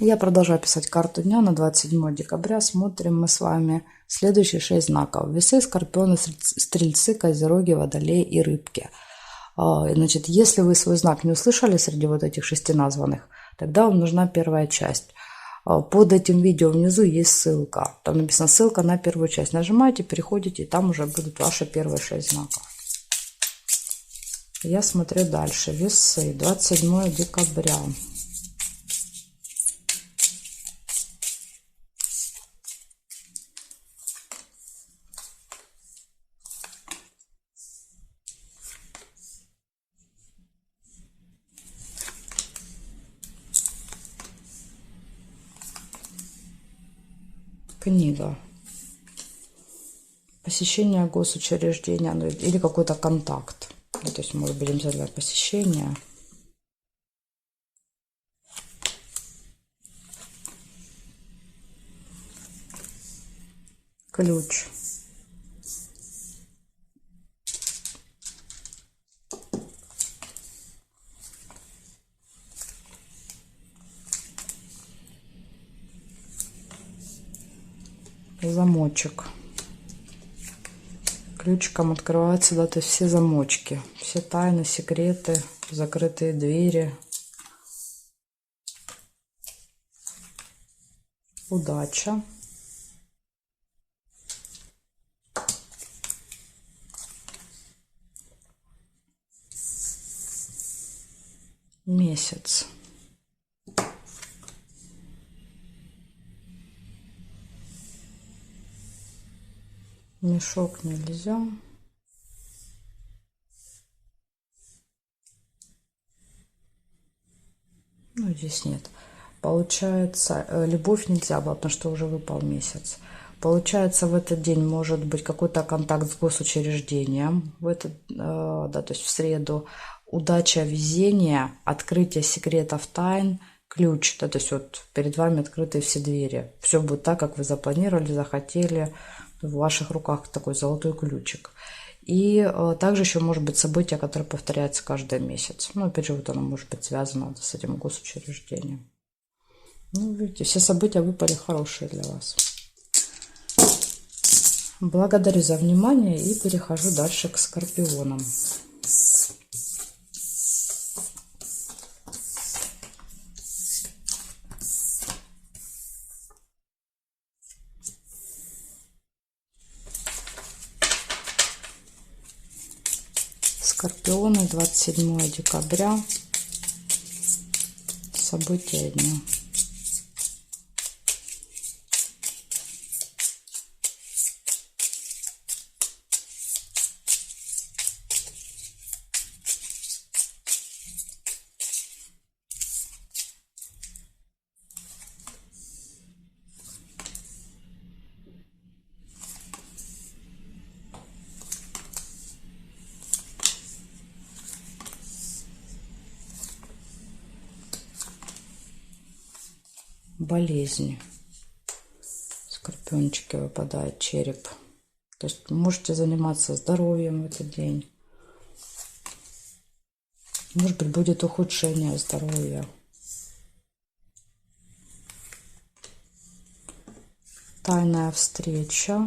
Я продолжаю писать карту дня на 27 декабря. Смотрим мы с вами следующие 6 знаков. Весы, Скорпионы, Стрельцы, Козероги, Водолеи и Рыбки. Значит, если вы свой знак не услышали среди вот этих 6 названных, тогда вам нужна первая часть. Под этим видео внизу есть ссылка. Там написано ссылка на первую часть. Нажимаете, переходите, и там уже будут ваши первые 6 знаков. Я смотрю дальше. Весы, 27 декабря. Книга. Посещение госучреждения, ну, или какой-то контакт. Ну, то есть, может быть, обязательно посещение. Ключ. Замочек. Ключиком открываются, да, то есть все замочки, все тайны, секреты, закрытые двери. Удача. Месяц. Мешок нельзя. Ну, здесь нет. Получается, любовь нельзя было, потому что уже выпал месяц. Получается, в этот день может быть какой-то контакт с госучреждением. В этот, да, то есть в среду. Удача, везение, открытие секретов, тайн, ключ. Да, то есть вот перед вами открыты все двери. Все будет так, как вы запланировали, захотели. В ваших руках такой золотой ключик. И также еще может быть событие, которое повторяется каждый месяц. Ну, опять же, вот оно может быть связано с этим госучреждением. Ну, видите, все события выпали хорошие для вас. Благодарю за внимание и перехожу дальше к скорпионам. Скорпионы, 27 декабря. События дня. Болезни. Скорпиончики выпадает, череп. То есть можете заниматься здоровьем в этот день. Может быть, будет ухудшение здоровья. Тайная встреча.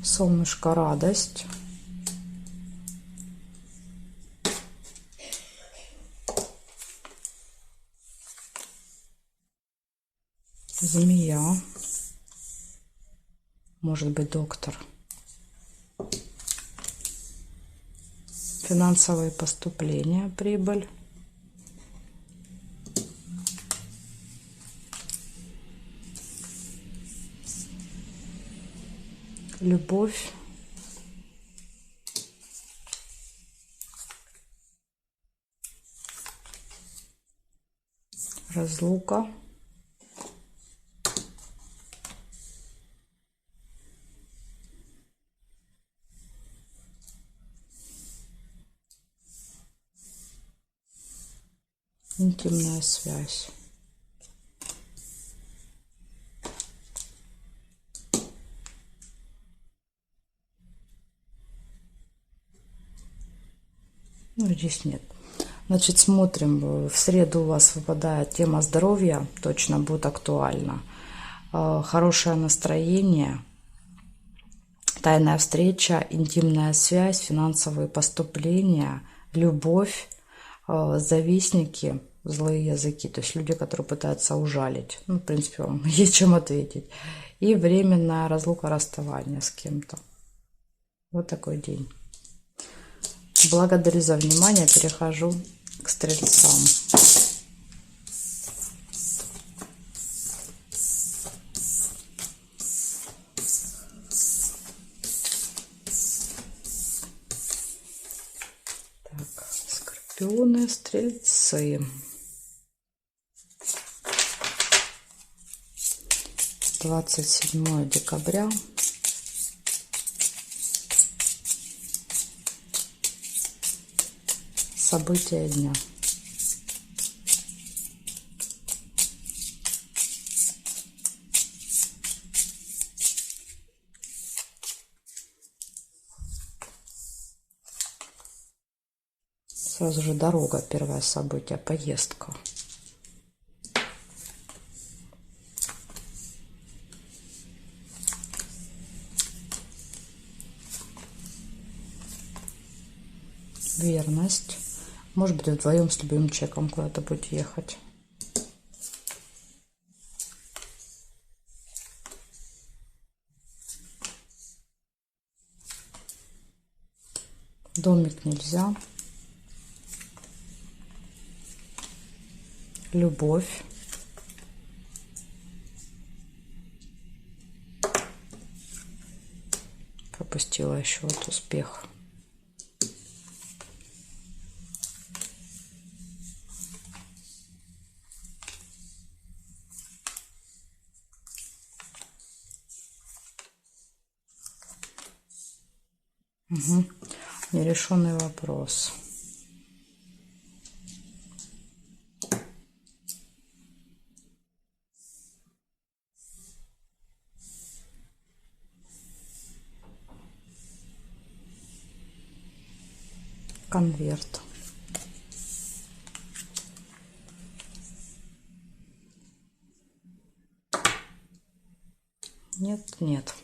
Солнышко, радость. Змея. Может быть, доктор. Финансовые поступления, прибыль. Любовь. Разлука. Интимная связь. Ну, здесь нет. Значит, смотрим. В среду у вас выпадает тема здоровья. Точно будет актуальна. Хорошее настроение. Тайная встреча, интимная связь, финансовые поступления, любовь, завистники, злые языки, то есть люди, которые пытаются ужалить. Ну, в принципе, вам есть чем ответить. И временная разлука, расставание с кем-то. Вот такой день. Благодарю за внимание. Перехожу к стрельцам. Так, скорпионы, стрельцы. 27 декабря. События дня. Сразу же дорога, первое событие, поездка. Верность. Может быть, вдвоем с любимым человеком куда-то будете ехать. Домик нельзя. Любовь. Пропустила еще вот успех. Угу. Нерешенный вопрос. Конверт. Нет, нет.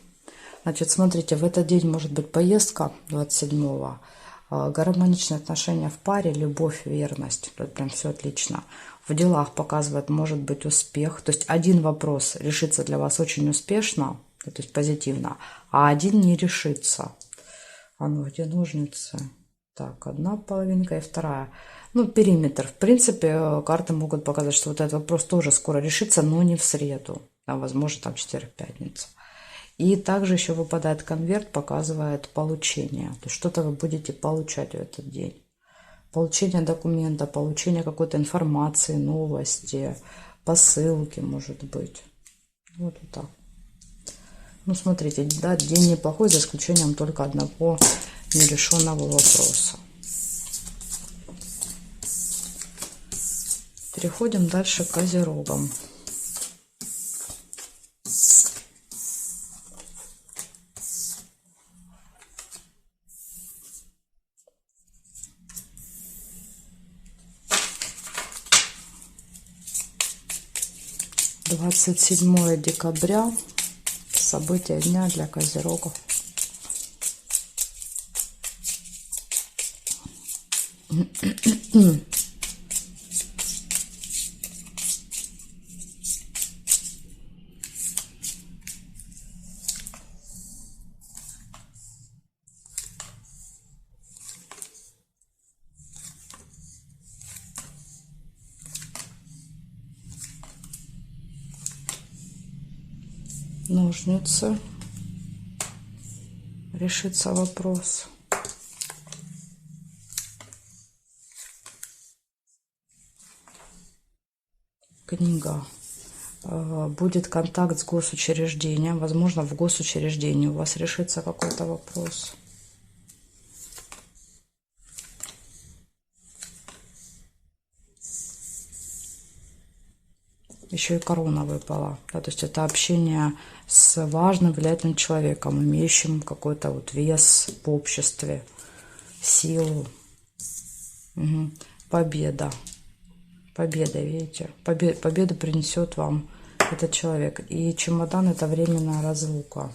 Значит, смотрите, в этот день может быть поездка 27-го, гармоничные отношения в паре, любовь, верность. Тут прям все отлично. В делах показывает, может быть успех. То есть один вопрос решится для вас очень успешно, то есть позитивно, а один не решится. А ну где ножницы? Так, одна половинка и вторая. Ну, периметр. В принципе, карты могут показать, что вот этот вопрос тоже скоро решится, но не в среду. А возможно, там четверг-пятница. И также еще выпадает конверт, показывает получение. То есть что-то вы будете получать в этот день. Получение документа, получение какой-то информации, новости, посылки, может быть. Вот так. Ну, смотрите, да, день неплохой, за исключением только одного нерешенного вопроса. Переходим дальше к козерогам. Двадцать 27 декабря. События дня для козерогов. Ножницы. Решится вопрос. Книга. Будет контакт с госучреждением. Возможно, в госучреждении у вас решится какой-то вопрос. Еще и корона выпала. Да, то есть это общение с важным, влиятельным человеком, имеющим какой-то вот вес в обществе, силу. Мгм. Победа. Победа, видите? Победу принесет вам этот человек. И чемодан — это временная разлука.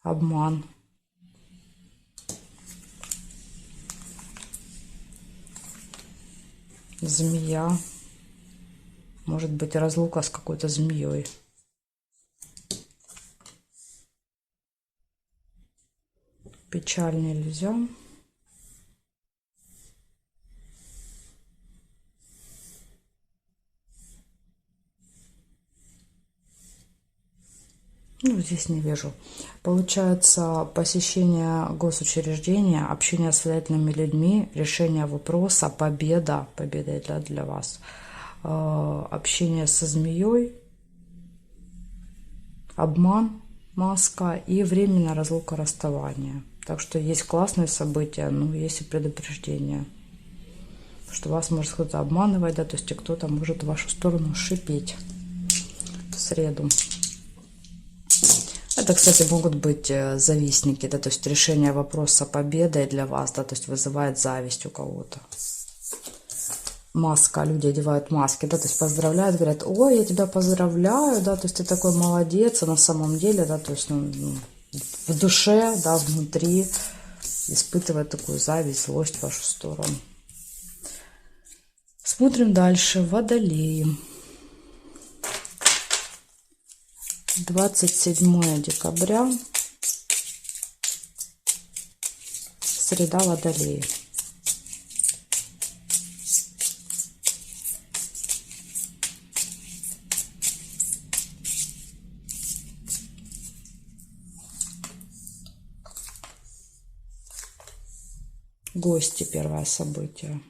Обман. Змея. Может быть, разлука с какой-то змеей. Печаль нельзя. Ну, здесь не вижу. Получается, посещение госучреждения, общение с влиятельными людьми, решение вопроса, победа. Победа это для вас. Общение со змеей, обман, маска и временная разлука, расставание. Так что есть классные события, но есть и предупреждения, что вас может кто-то обманывать, да, то есть и кто-то может в вашу сторону шипеть в среду. Это, кстати, могут быть завистники, да, то есть решение вопроса победой для вас, да, то есть вызывает зависть у кого-то. Маска, люди одевают маски, да, то есть поздравляют, говорят: ой, я тебя поздравляю, да, то есть ты такой молодец, а на самом деле, да, то есть в душе, да, внутри испытывает такую зависть, злость в вашу сторону. Смотрим дальше. Водолеи. 27 декабря. Среда, Водолеи. Гости, первое событие.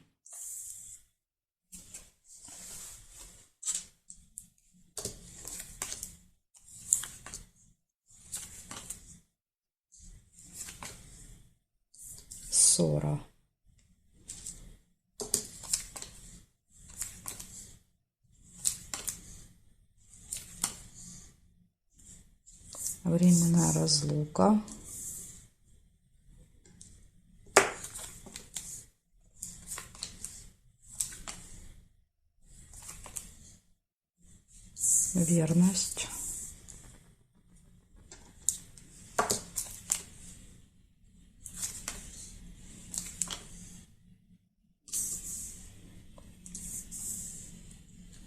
Ссора. Временная разлука. Верность.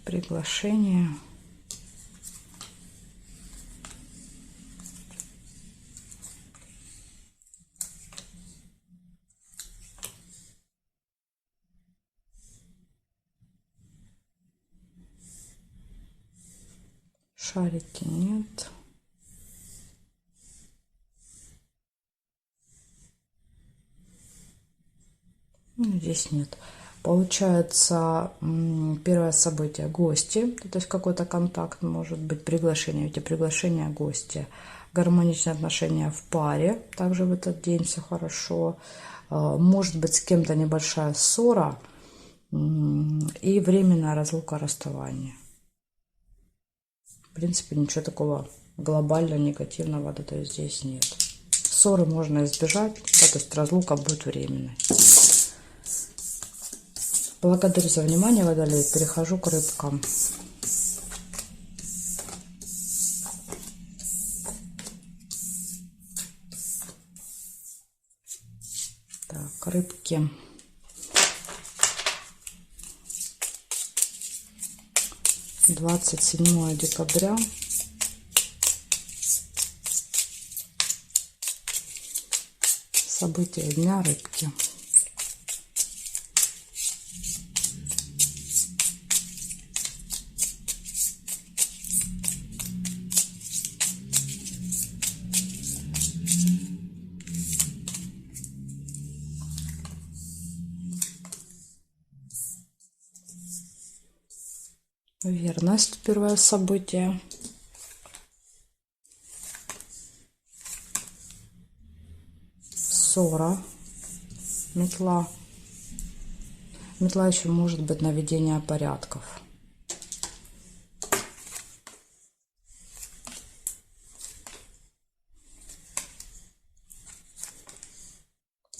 Приглашение. Шарики нет. Ну, здесь нет. Получается, первое событие — гости, то есть какой-то контакт, может быть, приглашение, эти приглашения, гости. Гармоничные отношения в паре, также в этот день все хорошо. Может быть, с кем-то небольшая ссора и временная разлука, расставание. В принципе, ничего такого глобально негативного, да, то есть здесь нет. Ссоры можно избежать, да, то есть разлука будет временной. Благодарю за внимание, Водолей. Перехожу к рыбкам. Так, рыбки. — 27 декабря. События дня, рыбки. Верность, первое событие. Ссора. Метла. Метла еще может быть наведение порядков.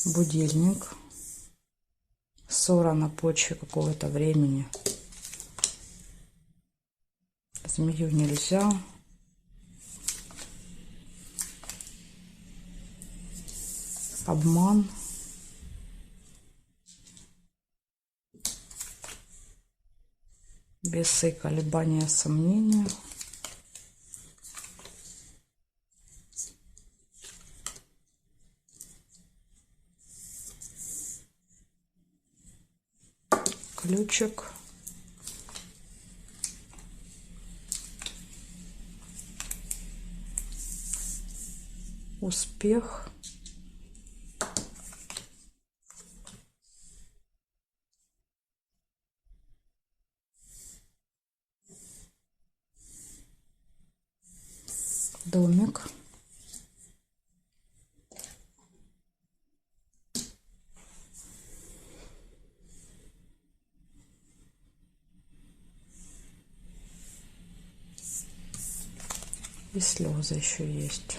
Будильник. ссора на почве какого-то времени. Змею нельзя. Обман. Весы, колебания, сомнения. Ключик. Успех. Домик. И слезы еще есть.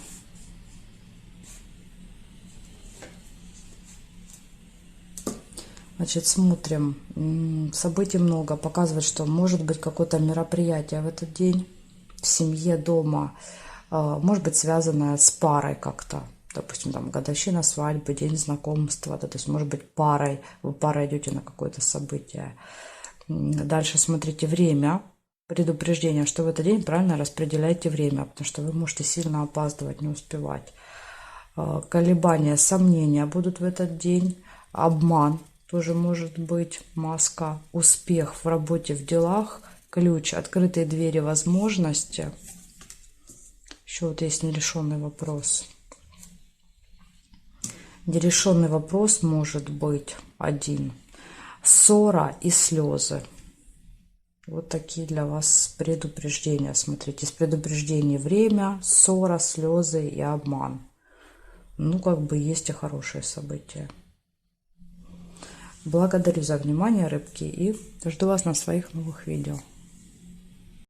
Значит, смотрим. Событий много. Показывает, что может быть какое-то мероприятие в этот день в семье, дома. Может быть связанное с парой как-то. Допустим, там годовщина свадьбы, день знакомства. Да, то есть, может быть, парой. Вы парой идете на какое-то событие. Дальше смотрите время. Предупреждение, что в этот день правильно распределяйте время, потому что вы можете сильно опаздывать, не успевать. Колебания, сомнения будут в этот день. Обман тоже может быть. Маска. Успех в работе, в делах. Ключ. Открытые двери, возможности. Еще вот есть нерешенный вопрос. Нерешенный вопрос может быть один. Ссора и слезы. Вот такие для вас предупреждения. Смотрите, из предупреждений время, ссора, слезы и обман. Ну, как бы есть и хорошие события. Благодарю за внимание, рыбки, и жду вас на своих новых видео.